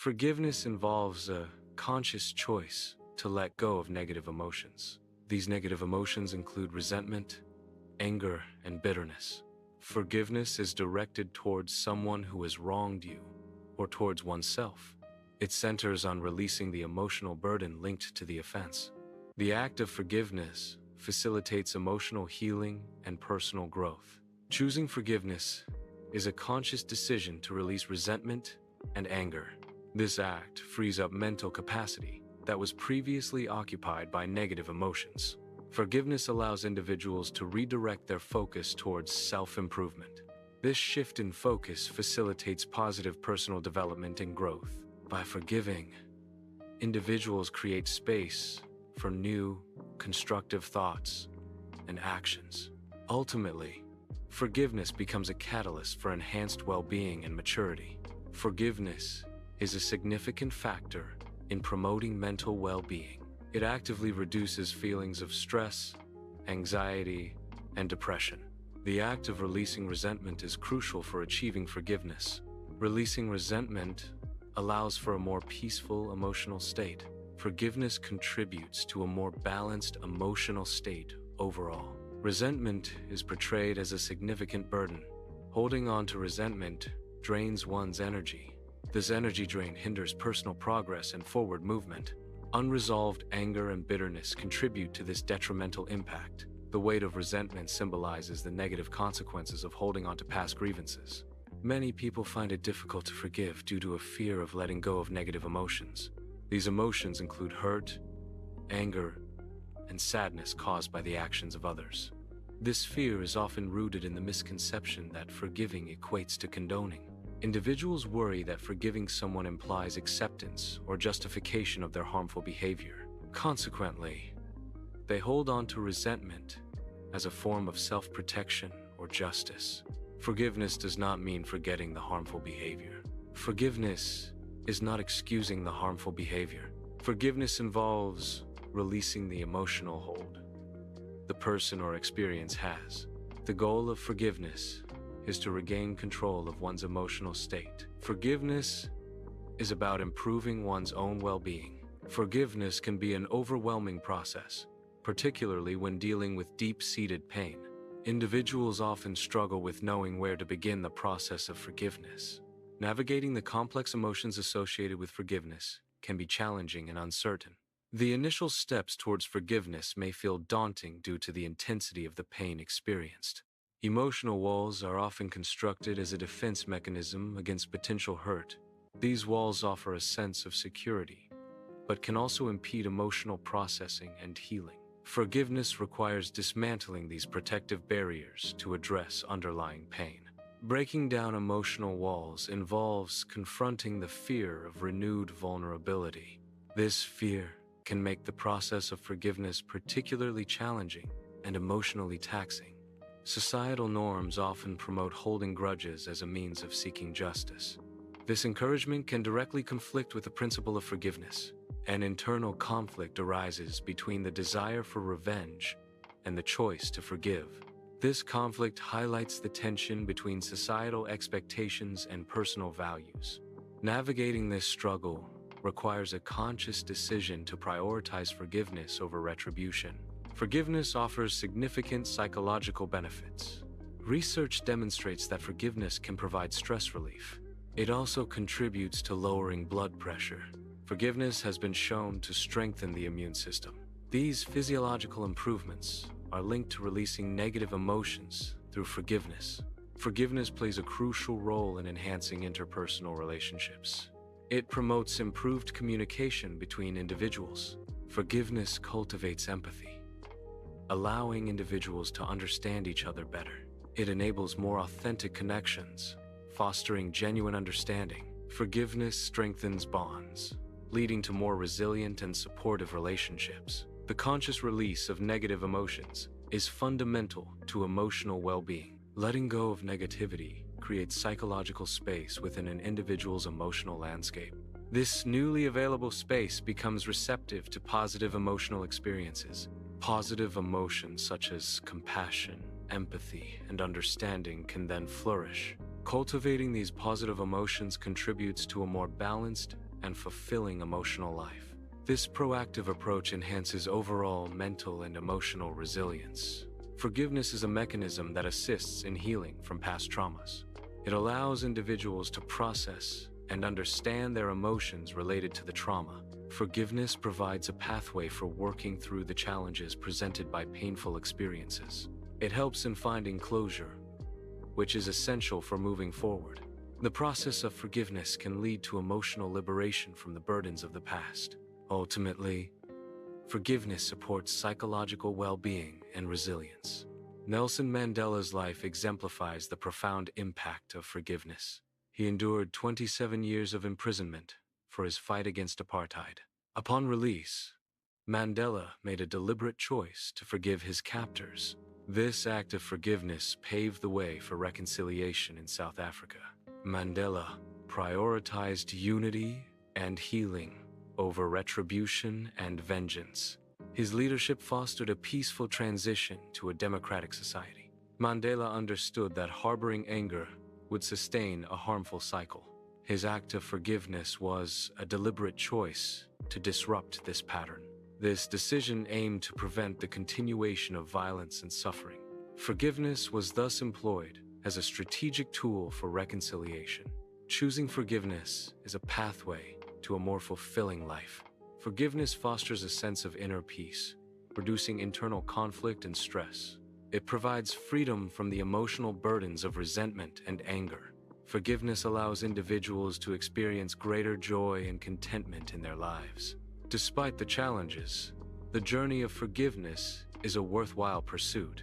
Forgiveness involves a conscious choice to let go of negative emotions. These negative emotions include resentment, anger, and bitterness. Forgiveness is directed towards someone who has wronged you or towards oneself. It centers on releasing the emotional burden linked to the offense. The act of forgiveness facilitates emotional healing and personal growth. Choosing forgiveness is a conscious decision to release resentment and anger. This act frees up mental capacity that was previously occupied by negative emotions. Forgiveness allows individuals to redirect their focus towards self-improvement. This shift in focus facilitates positive personal development and growth. By forgiving, individuals create space for new, constructive thoughts and actions. Ultimately, forgiveness becomes a catalyst for enhanced well-being and maturity. Forgiveness is a significant factor in promoting mental well-being. It actively reduces feelings of stress, anxiety, and depression. The act of releasing resentment is crucial for achieving forgiveness. Releasing resentment allows for a more peaceful emotional state. Forgiveness contributes to a more balanced emotional state overall. Resentment is portrayed as a significant burden. Holding on to resentment drains one's energy. This energy drain hinders personal progress and forward movement. Unresolved anger and bitterness contribute to this detrimental impact. The weight of resentment symbolizes the negative consequences of holding on to past grievances. Many people find it difficult to forgive due to a fear of letting go of negative emotions. These emotions include hurt, anger, and sadness caused by the actions of others. This fear is often rooted in the misconception that forgiving equates to condoning. Individuals worry that forgiving someone implies acceptance or justification of their harmful behavior. Consequently, they hold on to resentment as a form of self-protection or justice. Forgiveness does not mean forgetting the harmful behavior. Forgiveness is not excusing the harmful behavior. Forgiveness involves releasing the emotional hold the person or experience has. The goal of forgiveness is to regain control of one's emotional state. Forgiveness is about improving one's own well-being. Forgiveness can be an overwhelming process, particularly when dealing with deep-seated pain. Individuals often struggle with knowing where to begin the process of forgiveness. Navigating the complex emotions associated with forgiveness can be challenging and uncertain. The initial steps towards forgiveness may feel daunting due to the intensity of the pain experienced. Emotional walls are often constructed as a defense mechanism against potential hurt. These walls offer a sense of security, but can also impede emotional processing and healing. Forgiveness requires dismantling these protective barriers to address underlying pain. Breaking down emotional walls involves confronting the fear of renewed vulnerability. This fear can make the process of forgiveness particularly challenging and emotionally taxing. Societal norms often promote holding grudges as a means of seeking justice. This encouragement can directly conflict with the principle of forgiveness. An internal conflict arises between the desire for revenge and the choice to forgive. This conflict highlights the tension between societal expectations and personal values. Navigating this struggle requires a conscious decision to prioritize forgiveness over retribution. Forgiveness offers significant psychological benefits. Research demonstrates that forgiveness can provide stress relief. It also contributes to lowering blood pressure. Forgiveness has been shown to strengthen the immune system. These physiological improvements are linked to releasing negative emotions through forgiveness. Forgiveness plays a crucial role in enhancing interpersonal relationships. It promotes improved communication between individuals. Forgiveness cultivates empathy, allowing individuals to understand each other better. It enables more authentic connections, fostering genuine understanding. Forgiveness strengthens bonds, leading to more resilient and supportive relationships. The conscious release of negative emotions is fundamental to emotional well-being. Letting go of negativity creates psychological space within an individual's emotional landscape. This newly available space becomes receptive to positive emotional experiences. Positive emotions such as compassion, empathy, and understanding can then flourish. Cultivating these positive emotions contributes to a more balanced and fulfilling emotional life. This proactive approach enhances overall mental and emotional resilience. Forgiveness is a mechanism that assists in healing from past traumas. It allows individuals to process and understand their emotions related to the trauma. Forgiveness provides a pathway for working through the challenges presented by painful experiences. It helps in finding closure, which is essential for moving forward. The process of forgiveness can lead to emotional liberation from the burdens of the past. Ultimately, forgiveness supports psychological well-being and resilience. Nelson Mandela's life exemplifies the profound impact of forgiveness. He endured 27 years of imprisonment for his fight against apartheid. Upon release, Mandela made a deliberate choice to forgive his captors. This act of forgiveness paved the way for reconciliation in South Africa. Mandela prioritized unity and healing over retribution and vengeance. His leadership fostered a peaceful transition to a democratic society. Mandela understood that harboring anger would sustain a harmful cycle. His act of forgiveness was a deliberate choice to disrupt this pattern. This decision aimed to prevent the continuation of violence and suffering. Forgiveness was thus employed as a strategic tool for reconciliation. Choosing forgiveness is a pathway to a more fulfilling life. Forgiveness fosters a sense of inner peace, reducing internal conflict and stress. It provides freedom from the emotional burdens of resentment and anger. Forgiveness allows individuals to experience greater joy and contentment in their lives. Despite the challenges, the journey of forgiveness is a worthwhile pursuit.